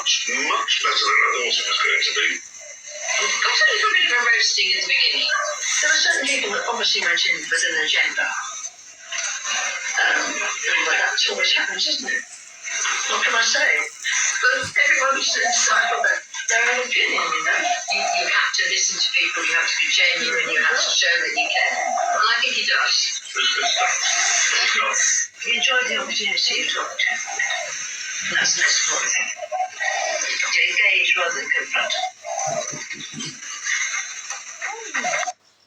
much better than I thought it was going to be. I took a bit of a roasting in the beginning. There were certain people that obviously went in with an agenda. Anyway, that's always happens, isn't it? What can I say? But everyone's entitled to their own opinion, you know. You have to listen to people, you have to be genuine, you have to show that you care. And I think he does. He enjoyed the opportunity to talk to. And that's the most important thing. To engage rather than confront.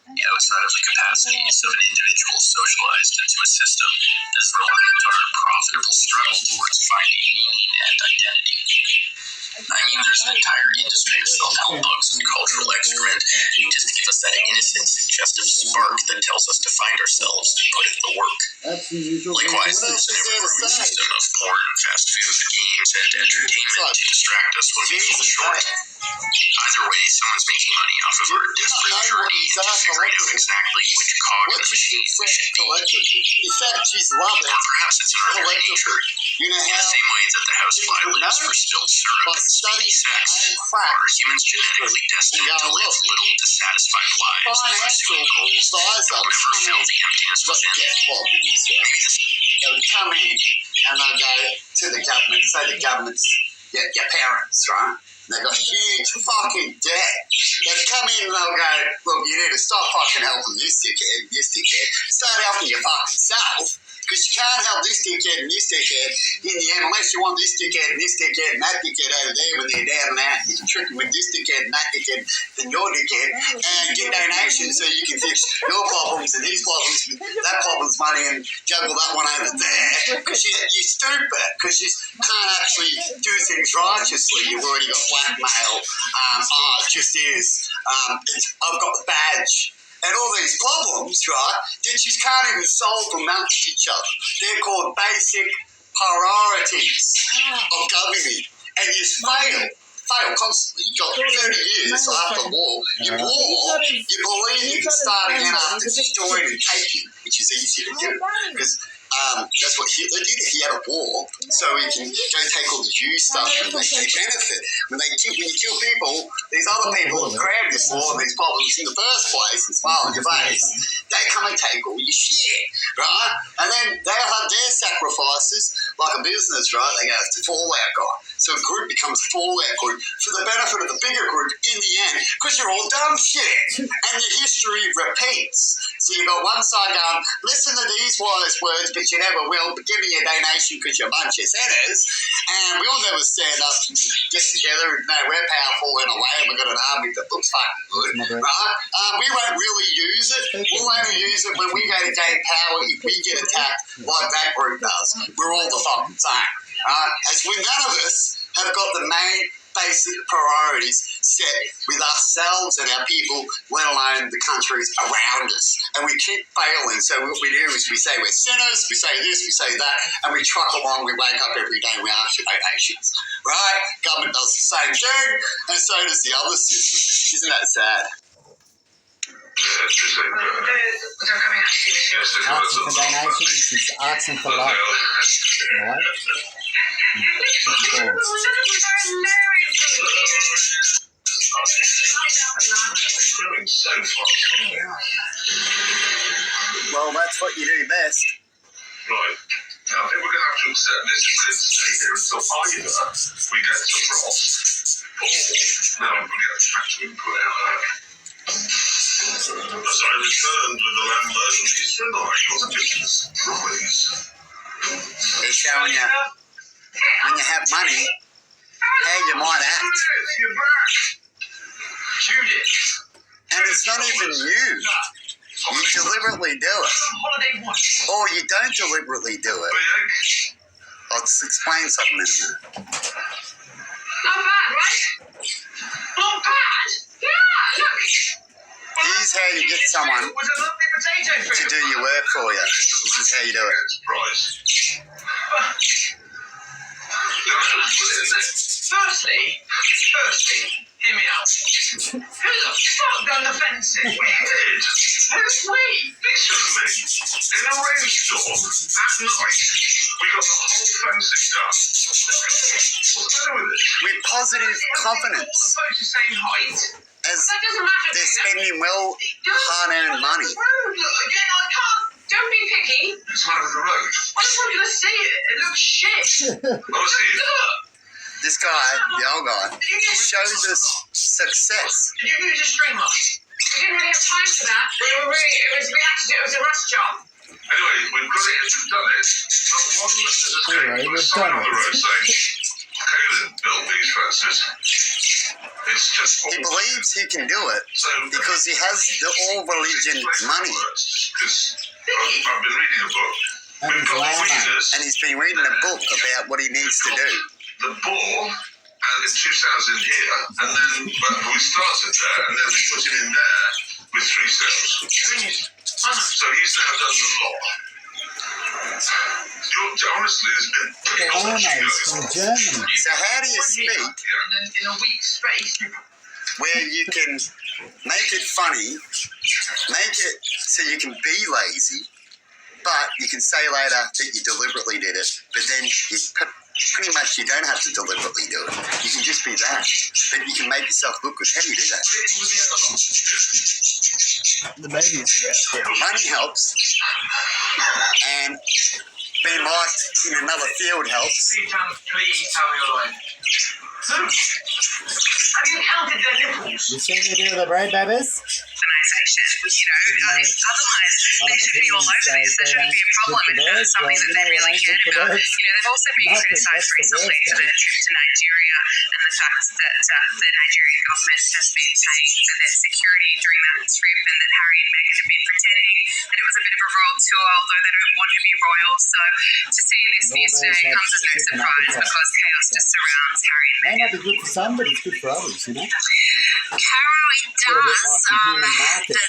Outside of the capacities of an individual socialized into a system that's reliant on a profitable struggle towards finding meaning and identity. I mean, there's an entire industry of self-help books and cultural excrement just to give us that innocent suggestive spark that tells us to find ourselves and put in the work. That's the usual. Likewise, there's an ever-growing system of porn, fast food, games, and entertainment to distract us when we fall short. Either way, someone's making money off of our desperate journey into figuring out exactly which cog in the machine we should be. In fact, she's loved it. Or perhaps it's in our very nature. You know In how the same way that the housefly lives for spilled syrup by and speedy studying sex, crack, are humans genetically destined to live little dissatisfied lives, pursuing goals that will never fill the emptiness within? Maybe this they would come in and they'll go to the government, say the government's your parents, right? They've got huge fucking debt. They'd come in and they'll go, look, you need to stop fucking helping this dickhead, start helping your fucking self. Because you can't help this dickhead and this dickhead in the end unless you want this dickhead and this dickhead and that dickhead over there when they're down and out. You're tricking with this dickhead and that dickhead and your dickhead and get donations so you can fix your problems and his problems with that problem's money and juggle that one over there. Because you're stupid. Because you can't actually do things righteously. You've already got blackmail. It just is. I've got the badge. And all these problems, right, that you can't even solve amongst each other. They're called basic priorities of governing. And you fail constantly. You've got 30 years after war. You believe you can start again after destroying and taking, which is easy to do. Because that's what Hitler did. He had a war, so he can go take all the Jew stuff and they benefit. When you kill people, these other people have created this war and these problems in the first place and smile on your face. They come and take all your shit, right? And then they'll have their sacrifices, like a business, right? They go to fallout guy. So a group becomes a fallout group for the benefit of the bigger group in the end, because you're all dumb shit. And your history repeats. So you've got one side going, listen to these wise words, but you never will, but give me a donation because you're a bunch of sinners. And we'll never stand up and get together and know we're powerful in a way and we've got an army that looks fucking good, right? We won't really use it. We'll only use it when we go to gain power if we get attacked like that group does. We're all the fucking same, right? As when none of us have got the main basic priorities set with ourselves and our people, let alone the countries around us. And we keep failing. So what we do is we say we're sinners, we say this, we say that, and we truck along, we wake up every day, we ask for donations. Right? Government does the same thing, and so does the other system. Isn't that sad? Asking for donations is asking for love. Right? Well, that's what you do best. Right. Now, I think we're going to have to accept this is going to stay here until either we get to frost or now we get back to input our as I returned with the landlord and his tonight was just a surprise. They're showing you when you have money how you might act. You're back. Judith. And it's not even you. You deliberately do it. Or you don't deliberately do it. I'll just explain something in a minute. Not bad, right? Not bad? Yeah, look. Here's how you get someone to do your work for you. This is how you do it. Firstly, hear me out. Who the fuck done the fencing? We did. Who's we? Listen to me. In a rainstorm, at night, We got the whole fencing done. What's the matter with it? with positive confidence Both the same height. as That doesn't matter. they're spending well hard-earned money. Look, again, I can't. Don't be picky. What's the matter with the road? I just want you to see it. It looks shit. Obviously, Look. This guy, the old guy, shows us success. Did you use a string line? We didn't really have time for that. We had to do it. It was a rush job. anyway, we've got it. We've done it. Not one has escaped. Anyway, Put a we've sign done on the it. road saying, Caleb built these fences. It's just He believes he can do it so because he has the all-religion money. Because I've been reading a book. And We've his got lama. weeders, And he's been reading a book about what he needs to do. the ball, and the 2,000 here, and then we started there, and then we put him in there with 3 cells. So he's now done the lot. Honestly, there's been The llamas from Germany. So how do you speak In a week's space. where you can make it funny, make it so you can be lazy, but you can say later that you deliberately did it, but then you pretty much you don't have to deliberately do it. You can just be that, but you can make yourself look good. How do you do that? The babies are out there. Money helps, and being liked in another field helps. Please tell me your line. Have you counted their nipples? You see me do the braid babies? Otherwise they should be all over this. There shouldn't be a problem if it's something that they really cared about. They've also been criticised recently for their trip to Nigeria and the fact that the Nigerian government has been paying for their security during that trip, and that Harry and Meghan have been pretending that it was a bit of a royal tour, although they don't want to be royal. So to see this news today comes as no surprise because chaos just surrounds Harry and May Meghan. not be good for some, but it's good for others, you know? Carol, it Little bit does. like the human market.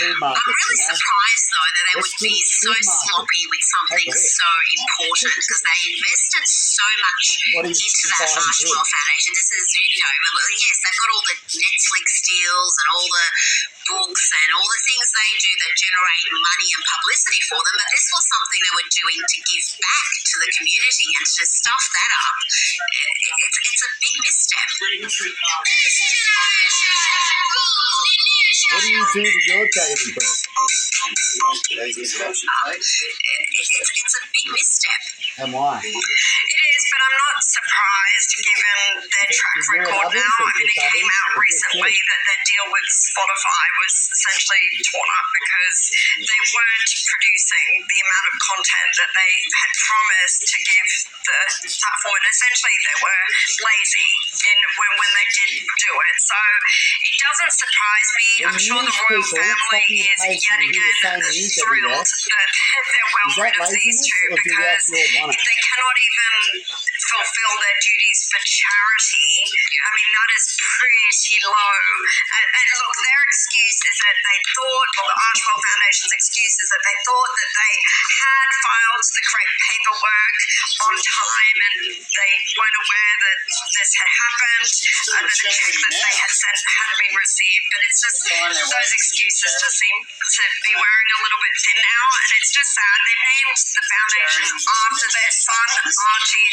Food I'm markets, really you know? surprised though that they Let's would be do so food market. sloppy with something Okay. so important because they invested so much What is into that defined Marshmallow good? Foundation. This is, yes, they've got all the Netflix deals and all the books and all the things they do that generate money and publicity for them, but this was something they were doing to give back to the community, and to stuff that up, it's a big misstep. What do you do with your daily bread? It's a big misstep. And why? It is, but I'm not surprised given their track record now. I mean, it came out recently that their deal with Spotify was essentially torn up because they weren't producing the amount of content that they had promised to give the platform, and essentially they were lazy when they did do it. So it doesn't surprise me. I'm sure the royal family is yet again thrilled that they're well rid of these two, because if they cannot even fulfill their duties for charity, I mean, that is pretty low. And look, their excuse is that they thought, or the Archwell Foundation's excuse is that they thought that they had filed the correct paperwork on time and they weren't aware that this had happened, and that the check that they had sent hadn't been received. But it's just, those excuses just seem to be wearing a little bit thin now, and it's just sad. They named the foundation after their son, Archie.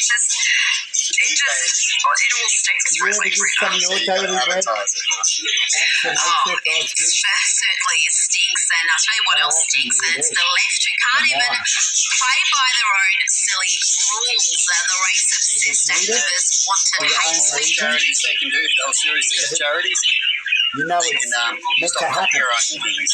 It all stinks You ever really, give really some of your daily bread? That's the nature of God's gift. certainly it stinks, and I'll tell you what else stinks, and it's the left who can't And even why? play by their own silly rules. The race of cis activists want to For your hate own switch. reason? Charities they can do, if they were seriously as charities, You know they it's can meant to stop happen. copywriting things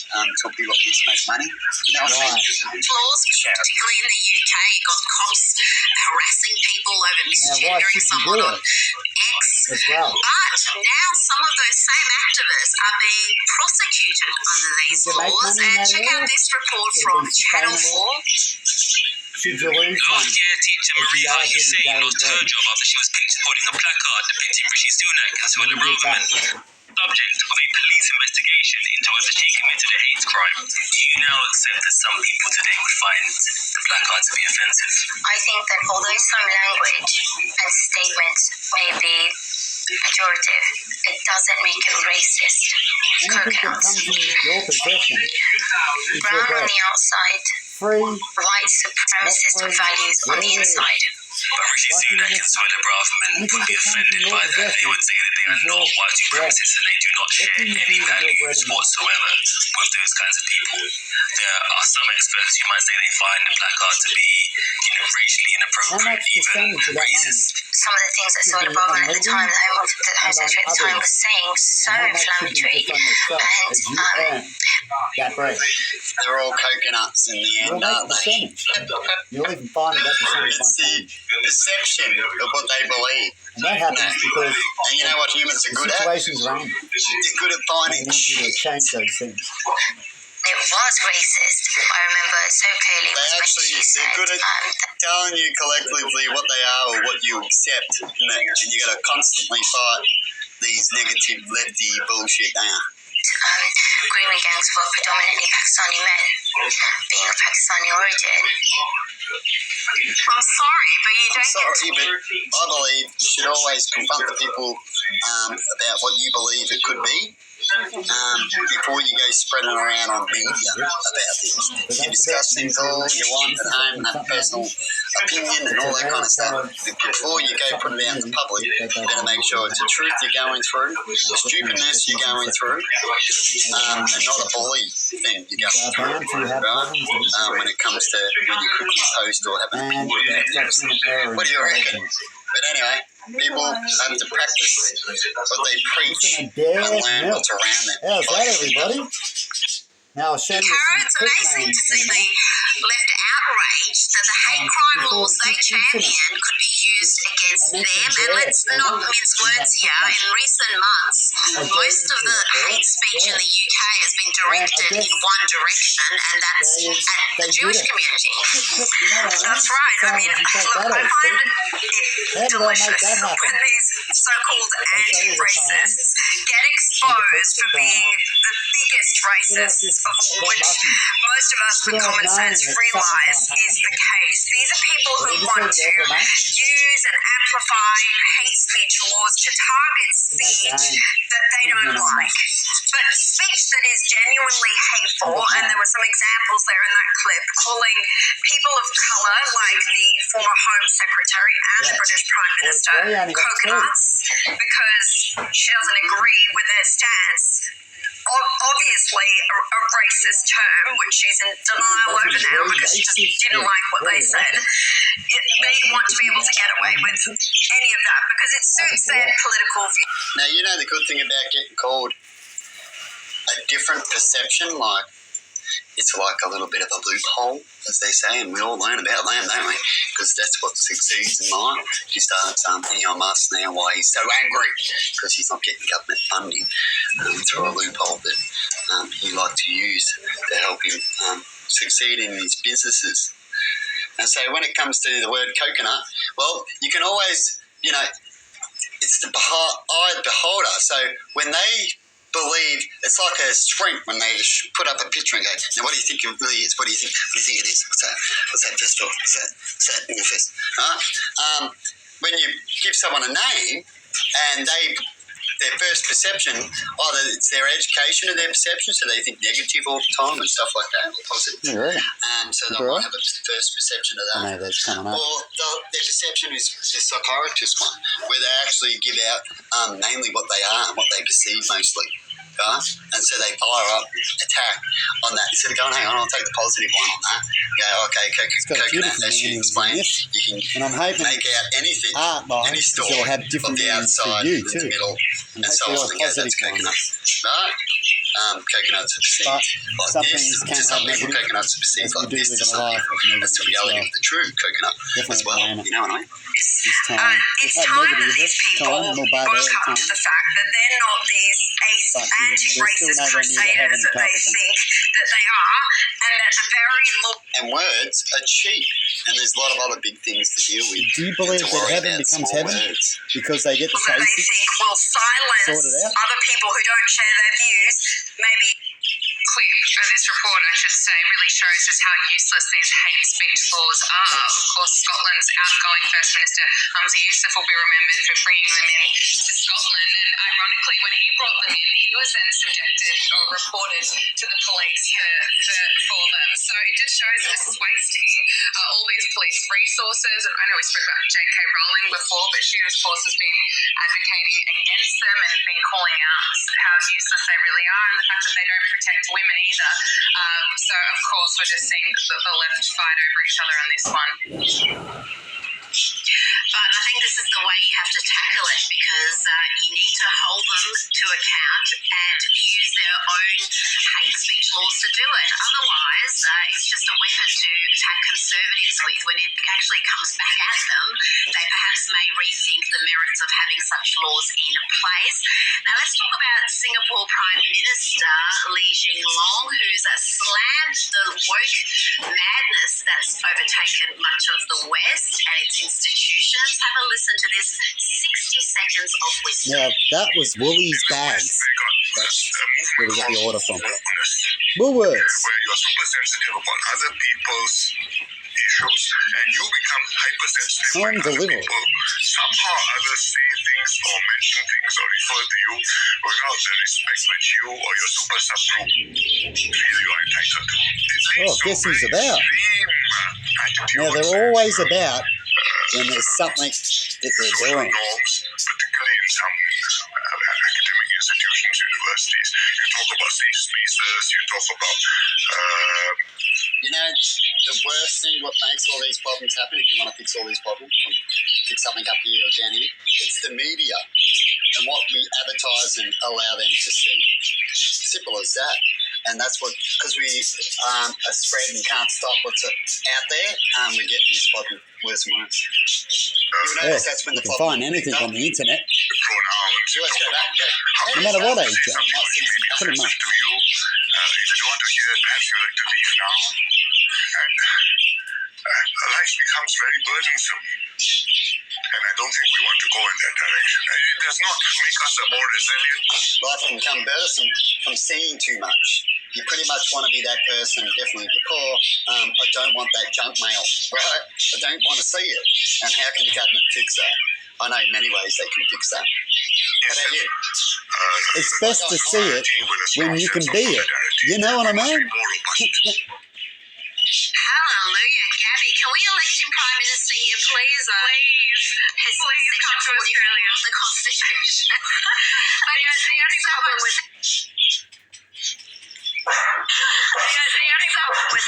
until people things make money. You know what I mean? Flaws, particularly in the UK, you got cops harassing people over Now, why misgendering should you someone do on it X. as well? But now some of those same activists are being prosecuted under these Did they make laws. money in And that check area? out this report Could it from be Channel sustainable? 4. Should you lose Last money? year, teacher If Maria you are giving Hussein daily lost her bread. job after she was picked holding a placard depicting Rishi Sunak and Suella Braverman, subject of a police investigation into whether she committed a hate crime. Do you now accept that some people today would find the placard to be offensive? I think that although some language and statements may be pejorative, it doesn't make it racist. Anything that Coconuts. comes in your possession is your Brown on bread. the outside, free, white supremacist values on the inside. But Rishi Sunak and Suella Braverman would be offended by that. They would say that they are not white supremacists and they do not share any values whatsoever with those kinds of people. There are some experts who might say they find the black art to be, racially inappropriate, even racist. Some of the things that Suella Braverman at the time, the Home Secretary at the time, was saying, so inflammatory. And that break. They're all coconuts in the end, aren't they? You'll even find that percentage It's might the change. perception of what they believe. And that happens because And you know what humans are good at? situations around you. They're good at They finding need you to shit. change those things. it was racist. I remember so clearly They when actually, she said, they're good at telling you collectively what they are or what you accept, isn't it? And you got to constantly fight these negative lefty bullshit now. Grooming gangs were predominantly Pakistani men, being of Pakistani origin. I'm sorry, but you don't Sorry, but I believe you should always confront the people about what you believe it could be before you go spreading around on media about things. You discuss things all you want at home and have a personal opinion and all that kind of stuff. But before you go put it out in the public, you better make sure it's the truth you're going through, the stupidness you're going through, and not a bully thing you're going through, right? When it comes to when you cook your toast or have an opinion about things. What do you reckon? But anyway, people have to practice what they preach and learn what's around them. How's that, everybody? Now I'll show you some It's quick amazing names to see in a the minute. left outraged that the hate crime laws they champion could be used against them. And let's not mince words here. In recent months, most of the hate speech in the UK has been directed in one direction, and that's at the Jewish community. That's right. I mean, look, I find it delicious when these so-called anti-racists get exposed for being the biggest racists of all, which most of us with common sense realise is the case. These are people who want to use and amplify hate speech laws to target speech that they don't like. But speech that is genuinely hateful, and there were some examples there in that clip, calling people of colour, like the former Home Secretary and British Prime Minister, coconuts, because she doesn't agree with their stance. Obviously a racist term, which she's in denial over now because she just didn't like what they said. They want to be able to get away with any of that because it suits their political view. Now, you know the good thing about getting called a different perception, like it's like a little bit of a loophole, as they say, and we all learn about them, don't we? Because that's what succeeds in life. He starts Elon Musk now why he's so angry because he's not getting government funding through a loophole that he liked to use to help him succeed in his businesses. And so when it comes to the word coconut, well, you can always, it's the eye of the beholder. So when they believe, it's like a shrink when they put up a picture and go, now what do you think it really is? What do you think it is? What's that fist for? What's that in your fist? When you give someone a name and their first perception, either it's their education and their perception, so they think negative all the time and stuff like that, or positive. Yeah, really. So they might have a first perception of that. I know that's coming up. Or their perception is the psychiatrist one, where they actually give out mainly what they are and what they perceive mostly. And so they fire up, attack on that. Instead of going, hang on, I'll take the positive one on that. Go, okay, coconut, as you explained, you can make out anything, any story of the outside, the middle, and so on. And go, that's coconut. Right? Coconuts are perceived like this. To some people, coconuts are perceived like this. To some people, that's the reality of the true coconut as well. You know what I mean? It's time that these people woke up to the fact that they're not these anti-racist crusaders that they think that they are, and that the very and words are cheap, and there's a lot of other big things to deal with. Do you believe that heaven becomes heaven because they get the that they basics think will silence sorted out? other people who don't share their views, maybe clip, or this report, I should say, really shows just how useless these hate speech laws are. Of course, Scotland's outgoing First Minister, Humza Yousaf, will be remembered for bringing them in to Scotland. And ironically, when he brought them in, he was then subjected or reported to the police for them. So it just shows that this is wasting all these police resources. And I know we spoke about J.K. Rowling before, but she, of course, has been advocating against them and been calling out how useless they really are, and the fact that they don't protect women either. So, of course, we're just seeing the left fight over each other on this one. But I think this is the way you have to tackle it, because you need to hold them to account and use their own hate speech laws to do it. Otherwise, it's just a weapon to attack conservatives with. When it actually comes back at them, they perhaps may rethink the merits of having such laws in place. Now, let's talk about Singapore Prime Minister Lee Hsien Loong, who's slammed the woke madness that's overtaken much of the West and its institutions. Have a listen to this 60 seconds of wisdom. Now, that was Woolies Bags. That's where we got the order from. Woolworths. Where you're super sensitive about other people's issues and you become hypersensitive when other Unbelievable. people somehow or others say things or mention things or refer to you without the respect that you or your super subgroup feel you are entitled to. It leads to guess a who's very about? extreme attitude. Now, they're always about when there's something that they're social doing. norms, particularly in some academic institutions, universities. You talk about safe spaces, you talk about You know, the worst thing, what makes all these problems happen, if you want to fix all these problems, fix something up here or down here, it's the media and what we advertise and allow them to see. Simple as that. And that's what, because we are spread and can't stop what's out there, we're getting this problem worse and worse. You'll notice that's when You the can problem find anything on the internet, pronouns. Let's go back. no matter what age you are. Pretty much. To you, if you don't want to hear it, perhaps you'd like to leave now. And life becomes very burdensome. And I don't think we want to go in that direction. It does not make us a more resilient. Life can come burdensome from seeing too much. You pretty much want to be that person, definitely before, I don't want that junk mail, right? I don't want to see it. And how can the government fix that? I know in many ways they can fix that. How about you? It's best to see it when you can be it. You know what I mean? Hallelujah. Gabby, can we elect him Prime Minister here, please? Please come to Australia. Of the Constitution. But the only problem with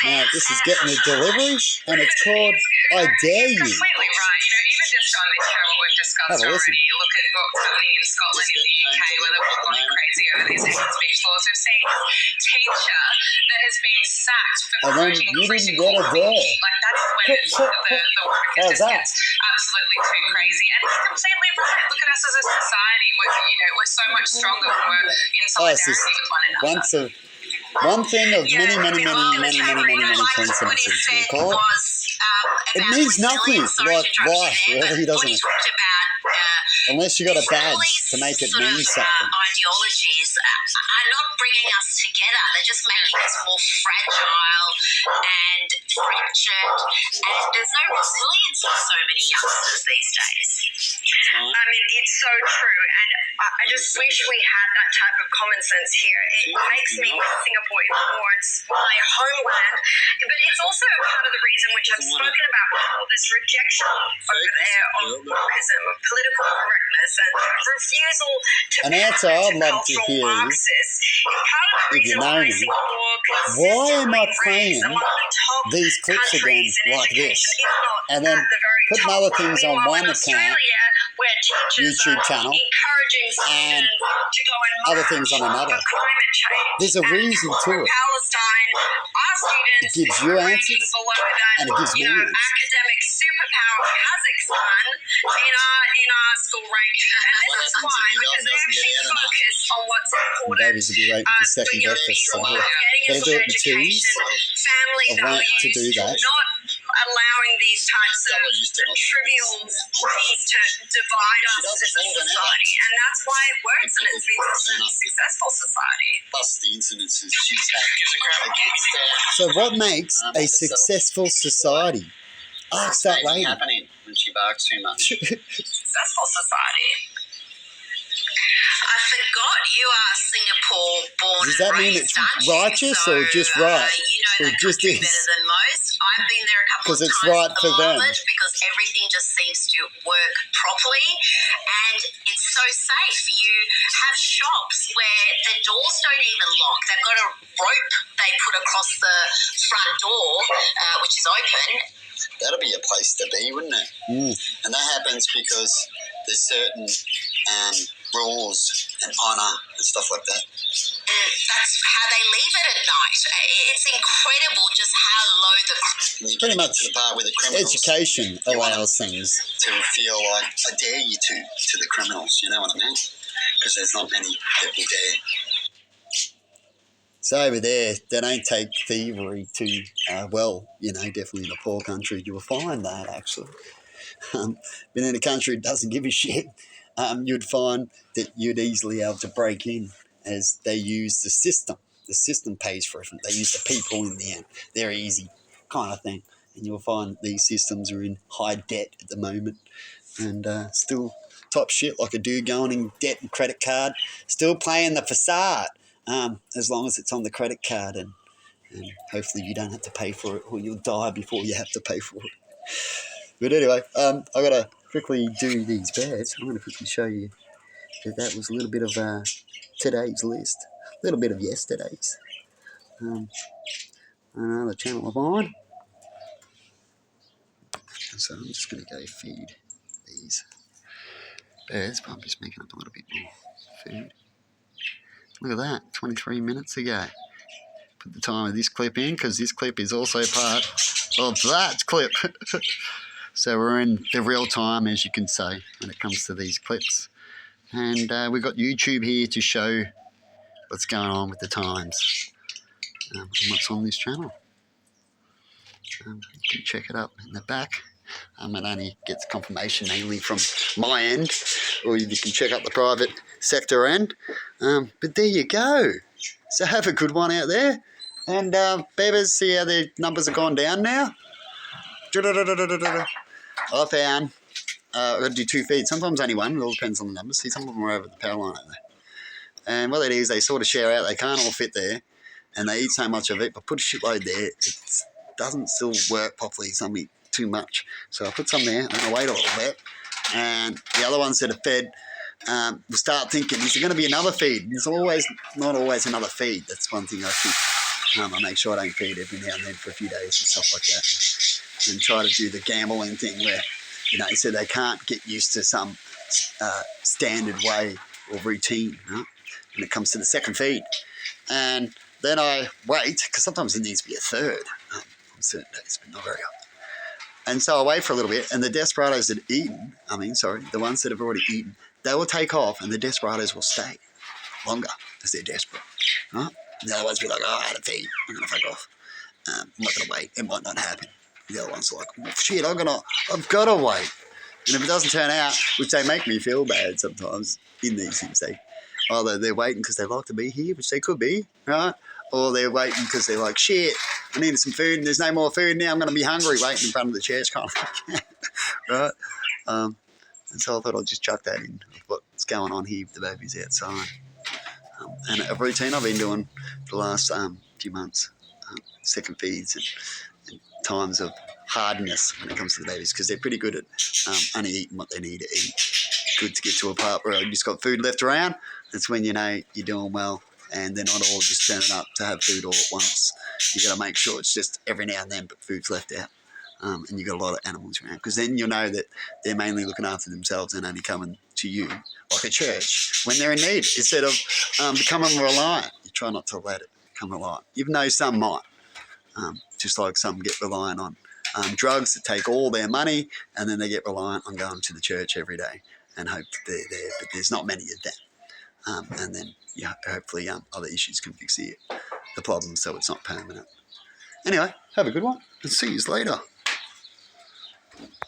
Now, this is getting a delivery, and it's called I Dare You. Completely right. You know, even just on this show, what we've discussed Have a listen. already, you look at what's happening in Scotland, in the UK, where they've all gone crazy over these hate speech laws. We've seen a teacher that has been sacked for And then promoting you didn't critical get a dare. thinking. Like, that is when the work How's just that? gets absolutely too crazy. And he's completely right. Look at us as a society. We're so much stronger when we're in Oh, it's solidarity just with one another. one thing of many coincidences, we'll call it. It means nothing, like life, really, doesn't it? Unless you got a badge to make it mean something. Ideologies are not bringing us together. They're just making us more fragile and fractured. And there's no resilience for so many youngsters these days. I mean, it's so true, and I just wish we had that type of common sense here. It makes me miss Singapore even more. It's my homeland, but it's also a part of the reason which I've spoken about before, this rejection over there of wokeism, of political correctness, and refusal to An answer I'd be love to cultural hear is, Marxists. It's part of the if you reason know why me, Singapore why am I consistently playing ranks among the top these clips again countries in like this, education, if not and then at the very putting top. other things on Meanwhile, one in account, Australia, where teachers YouTube are channel, encouraging and students to go and other things on march another? for climate change There's a and reason to for it. Palestine, our students It gives you are ranking answers, below that, and it gives me answers. academic superpower Kazakhstan in our school ranking. And this What is happens why, if your because dog they doesn't get actually out enough? focus on what's important. babies will be waiting for second young breakfast people, somewhere. getting Better into do it in twos. education, family I've learnt values, to do that. not allowing these types trivial things to divide us as a society, and that's why it works, and it's been a successful society. Plus the incidences she's had against So what makes a successful society? Ask that lady. happening when she barks too much. Successful society. I forgot you are Singapore born Does that and mean raised, it's aren't you? righteous So, or just right? You know Or that just country is? better than most. I've been there a couple of 'Cause it's times. right for them. Love it because everything just seems to work properly, and it's so safe. You have shops where the doors don't even lock. They've got a rope they put across the front door, which is open. That'll be a place to be, wouldn't it? And that happens because there's certain rules and honour and stuff like that. That's how they leave it at night. It's incredible just how low the And you Pretty get much to the part where the criminals Education allows things. to feel like, I dare you to the criminals, you know what I mean? Because there's not many that will dare. So over there, they don't take thievery too well. You know, definitely in a poor country, you will find that actually. But in a country that doesn't give a shit, you'd find that you'd easily be able to break in as they use the system. The system pays for it. They use the people in the end. They're easy kind of thing. And you'll find these systems are in high debt at the moment. And still top shit, like a dude going in debt and credit card, still playing the facade. As long as it's on the credit card, and hopefully you don't have to pay for it, or you'll die before you have to pay for it. But anyway, I gotta quickly do these bears. I'm gonna quickly show you that was a little bit of today's list, a little bit of yesterday's. Another channel of mine. So I'm just gonna go feed these bears, but I'm just making up a little bit more food. Look at that, 23 minutes ago. Put the time of this clip in because this clip is also part of that clip. So we're in the real time, as you can say, when it comes to these clips. And we've got YouTube here to show what's going on with the times and what's on this channel. You can check it up in the back. It only gets confirmation mainly from my end, or you can check out the private sector end. But there you go. So have a good one out there. And beavers, see how their numbers have gone down now? I found I've got to do 2 feeds. Sometimes only one. It all depends on the numbers. See, some of them are over the power line out there. And what they do is they sort of share out. They can't all fit there. And they eat so much of it, but put a shitload there. It doesn't still work properly. Some eat too much. So I put some there and I wait a little bit. And the other ones that are fed will start thinking, is there going to be another feed? There's not always another feed. That's one thing I think. I make sure I don't feed every now and then for a few days and stuff like that. And try to do the gambling thing where, so they can't get used to some standard way or routine, right, when it comes to the second feed. And then I wait, because sometimes it needs to be a third on certain days, but not very often. And so I wait for a little bit, and the desperados that have eaten, the ones that have already eaten, they will take off, and the desperados will stay longer because they're desperate, right? And the other ones be like, I had a feed, I'm going to fuck off. I'm not going to wait, it might not happen. The other ones are like, oh, shit, I've got to wait. And if it doesn't turn out, which they make me feel bad sometimes in these things, either they're waiting because they like to be here, which they could be, right? Or they're waiting because they're like, shit, I needed some food and there's no more food now, I'm going to be hungry waiting in front of the church kind of thing, right? And so I thought I'd just chuck that in, what's going on here with the babies outside. And a routine I've been doing for the last few months, second feeds and times of hardness when it comes to the babies, because they're pretty good at only eating what they need to eat. Good to get to a part where you just got food left around. That's when you know you're doing well, and they're not all just turning up to have food all at once. You got to make sure it's just every now and then, but food's left out, and you got a lot of animals around, because then you'll know that they're mainly looking after themselves and only coming to you like a church when they're in need, instead of becoming reliant. You try not to let it become reliant, even though some might. Just like some get reliant on drugs that take all their money, and then they get reliant on going to the church every day and hope that they're there, but there's not many of them. And then hopefully other issues can fix the problem so it's not permanent. Anyway, have a good one and see you later.